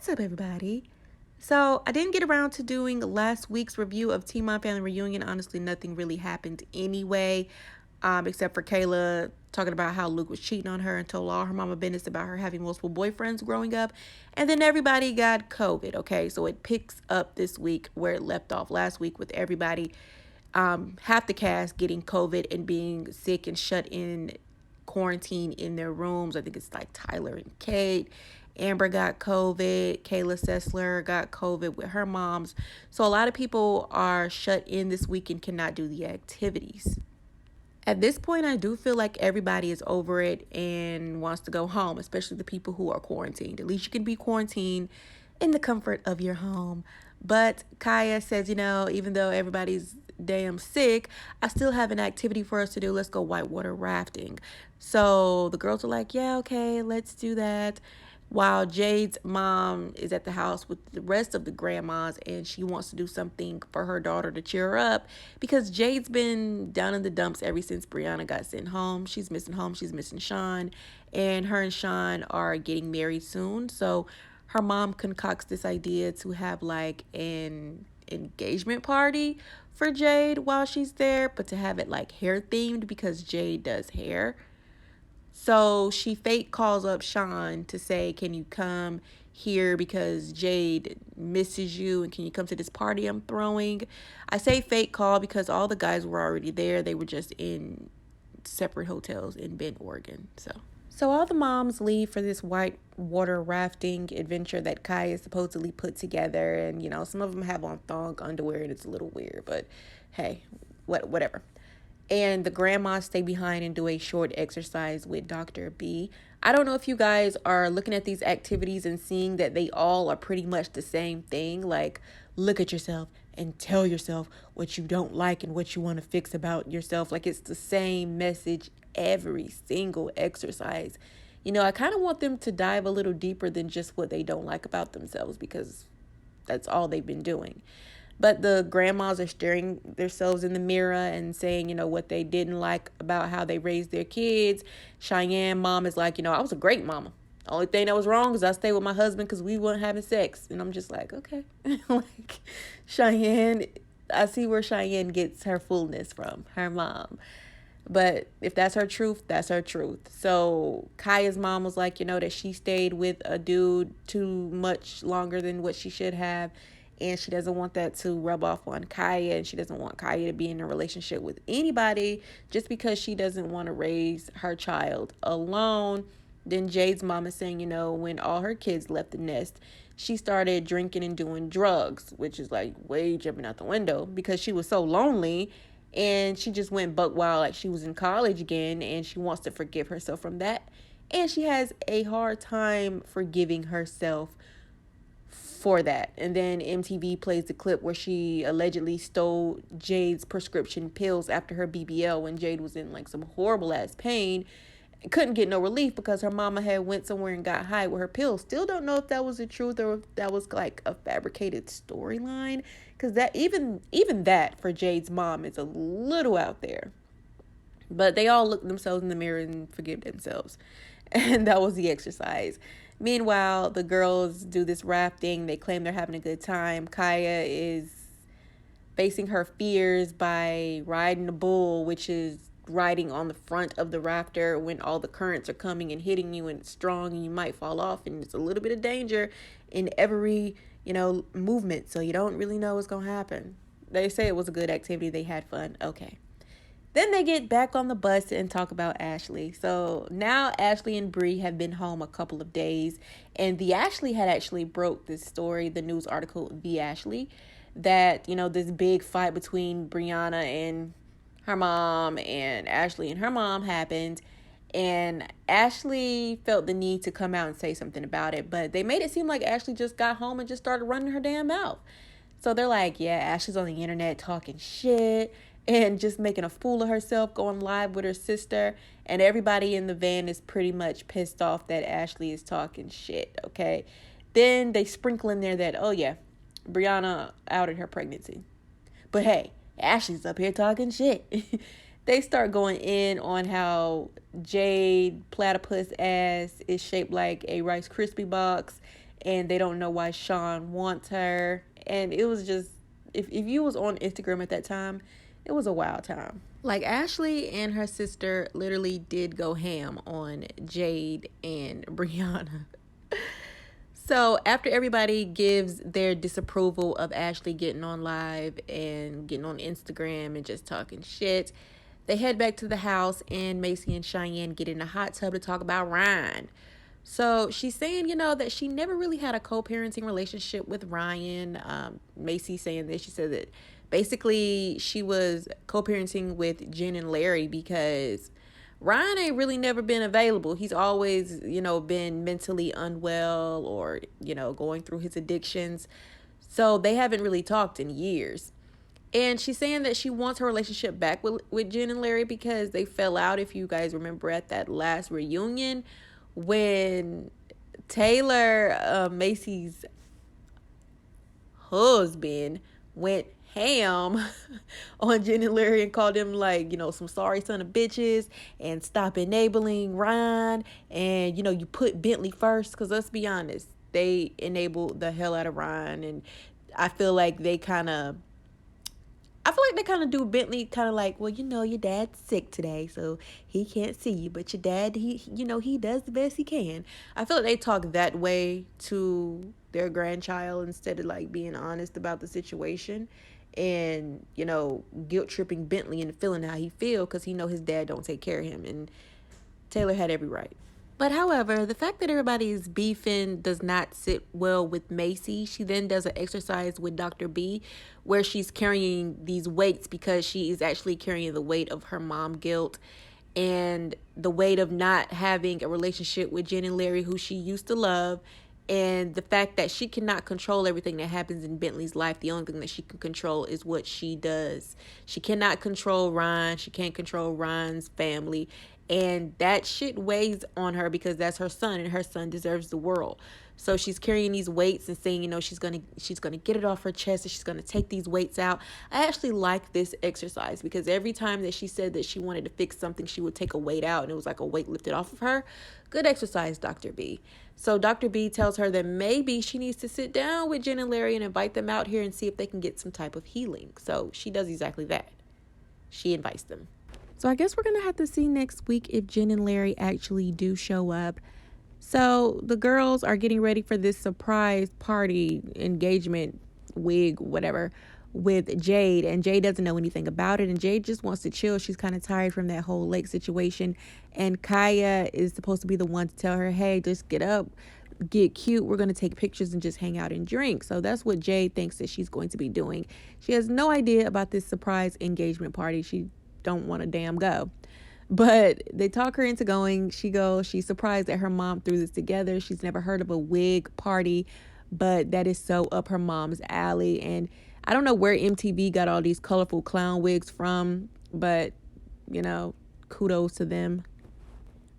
What's up, everybody? So, I didn't get around to doing last week's review of Teen Mom Family Reunion. Honestly, nothing really happened anyway, except for Kayla talking about how Luke was cheating on her and told all her mama business about her having multiple boyfriends growing up. And then everybody got COVID, okay? So, it picks up this week where it left off last week with everybody, half the cast getting COVID and being sick and shut in quarantine in their rooms. I think it's like Tyler and Kate. Amber got COVID. Kayla Sessler got COVID with her moms. So a lot of people are shut in this week and cannot do the activities. At this point, I do feel like everybody is over it and wants to go home, especially the people who are quarantined. At least you can be quarantined in the comfort of your home. But Kaya says, even though everybody's damn sick, I still have an activity for us to do. Let's go whitewater rafting. So the girls are like, yeah, okay, let's do that. While Jade's mom is at the house with the rest of the grandmas and she wants to do something for her daughter to cheer her up because Jade's been down in the dumps ever since Brianna got sent home. She's missing Sean, and her and Sean are getting married soon. So her mom concocts this idea to have like an engagement party for Jade while she's there, but to have it like hair themed because Jade does hair. So she fake calls up Sean to say, can you come here because Jade misses you and can you come to this party I'm throwing? I say fake call because all the guys were already there. They were just in separate hotels in Bend, Oregon. So all the moms leave for this white water rafting adventure that Kai is supposedly put together, and some of them have on thong underwear and it's a little weird, but hey, whatever. And the grandmas stay behind and do a short exercise with Dr. B. I don't know if you guys are looking at these activities and seeing that they all are pretty much the same thing. Like, look at yourself and tell yourself what you don't like and what you want to fix about yourself. Like, it's the same message every single exercise. I kind of want them to dive a little deeper than just what they don't like about themselves because that's all they've been doing. But the grandmas are staring themselves in the mirror and saying, what they didn't like about how they raised their kids. Cheyenne mom is like, I was a great mama. The only thing that was wrong is I stayed with my husband because we weren't having sex. And I'm just like, okay. Like, Cheyenne, I see where Cheyenne gets her fullness from, her mom. But if that's her truth, that's her truth. So Kaya's mom was like, that she stayed with a dude too much longer than what she should have. And she doesn't want that to rub off on Kaya. And she doesn't want Kaya to be in a relationship with anybody just because she doesn't want to raise her child alone. Then Jade's mom is saying, when all her kids left the nest, she started drinking and doing drugs, which is like way jumping out the window because she was so lonely and she just went buck wild like she was in college again, and she wants to forgive herself from that. And she has a hard time forgiving herself for that. And then MTV plays the clip where she allegedly stole Jade's prescription pills after her BBL when Jade was in like some horrible ass pain. Couldn't get no relief because her mama had went somewhere and got high with her pills. Still don't know if that was the truth or if that was like a fabricated storyline, because that even that for Jade's mom is a little out there. But they all look themselves in the mirror and forgive themselves. And that was the exercise. Meanwhile, the girls do this rafting. They claim they're having a good time. Kaya is facing her fears by riding a bull, which is riding on the front of the rafter when all the currents are coming and hitting you and it's strong and you might fall off, and it's a little bit of danger in every movement, so you don't really know what's gonna happen. They say it was a good activity, they had fun. Okay, then they get back on the bus and talk about Ashley. So now Ashley and Bree have been home a couple of days, and the Ashley had actually broke this story, the news article The Ashley, that this big fight between Brianna and her mom and Ashley and her mom happened, and Ashley felt the need to come out and say something about it, but they made it seem like Ashley just got home and just started running her damn mouth. So they're like, yeah, Ashley's on the internet talking shit and just making a fool of herself, going live with her sister, and everybody in the van is pretty much pissed off that Ashley is talking shit, okay? Then they sprinkle in there that, oh yeah, Brianna outed her pregnancy. But hey, Ashley's up here talking shit. They start going in on how Jade platypus ass is shaped like a Rice Krispie box, and they don't know why Sean wants her. And it was just, if you was on Instagram at that time, it was a wild time. Like, Ashley and her sister literally did go ham on Jade and Brianna. So after everybody gives their disapproval of Ashley getting on live and getting on Instagram and just talking shit, they head back to the house, and Macy and Cheyenne get in a hot tub to talk about Ryan. So she's saying, that she never really had a co-parenting relationship with Ryan. Macy saying this, she said that basically she was co-parenting with Jen and Larry because Ryan ain't really never been available. He's always, been mentally unwell or, going through his addictions. So they haven't really talked in years. And she's saying that she wants her relationship back with Jen and Larry because they fell out, if you guys remember, at that last reunion when Taylor, Macy's husband, went ham on Jen and Larry and called them some sorry son of bitches and stop enabling Ryan. And, you put Bentley first, because let's be honest, they enabled the hell out of Ryan. And I feel like they kind of do Bentley kind of like, well, your dad's sick today, so he can't see you. But your dad, he does the best he can. I feel like they talk that way to their grandchild instead of being honest about the situation and, guilt tripping Bentley and feeling how he feel because he know his dad don't take care of him. And Taylor had every right. But however, the fact that everybody is beefing does not sit well with Macy. She then does an exercise with Dr. B where she's carrying these weights because she is actually carrying the weight of her mom guilt and the weight of not having a relationship with Jen and Larry, who she used to love, and the fact that she cannot control everything that happens in Bentley's life. The only thing that she can control is what she does. She cannot control Ryan. She can't control Ryan's family. And that shit weighs on her because that's her son, and her son deserves the world. So she's carrying these weights and saying, she's gonna get it off her chest and she's gonna take these weights out. I actually like this exercise because every time that she said that she wanted to fix something, she would take a weight out and it was like a weight lifted off of her. Good exercise, Dr. B. So Dr. B tells her that maybe she needs to sit down with Jen and Larry and invite them out here and see if they can get some type of healing. So she does exactly that. She invites them. So I guess we're going to have to see next week if Jen and Larry actually do show up. So the girls are getting ready for this surprise party, engagement, wig, whatever, with Jade. And Jade doesn't know anything about it. And Jade just wants to chill. She's kind of tired from that whole lake situation. And Kaya is supposed to be the one to tell her, hey, just get up, get cute. We're going to take pictures and just hang out and drink. So that's what Jade thinks that she's going to be doing. She has no idea about this surprise engagement party. She don't want to damn go. But they talk her into going. She goes. She's surprised that her mom threw this together. She's never heard of a wig party, but that is so up her mom's alley. And I don't know where MTV got all these colorful clown wigs from, but, kudos to them.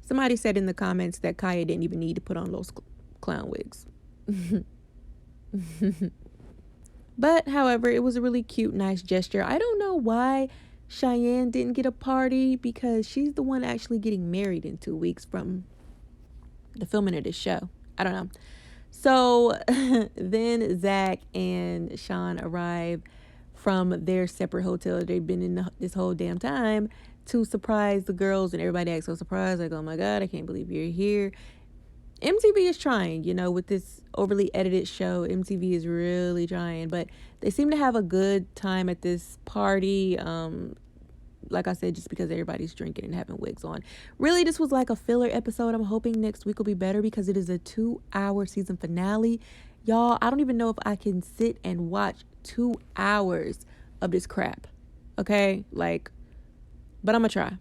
Somebody said in the comments that Kaya didn't even need to put on those clown wigs. But, however, it was a really cute, nice gesture. I don't know why Cheyenne didn't get a party because she's the one actually getting married in 2 weeks from the filming of this show. I don't know. So then Zach and Sean arrive from their separate hotel they've been in this whole damn time to surprise the girls, and everybody acts so surprised, like, oh my God, I can't believe you're here. MTV is trying, with this overly edited show. MTV is really trying, but they seem to have a good time at this party. Like I said, just because everybody's drinking and having wigs on. Really, this was like a filler episode. I'm hoping next week will be better because it is a 2-hour season finale. Y'all, I don't even know if I can sit and watch 2 hours of this crap. Okay? But I'm gonna try.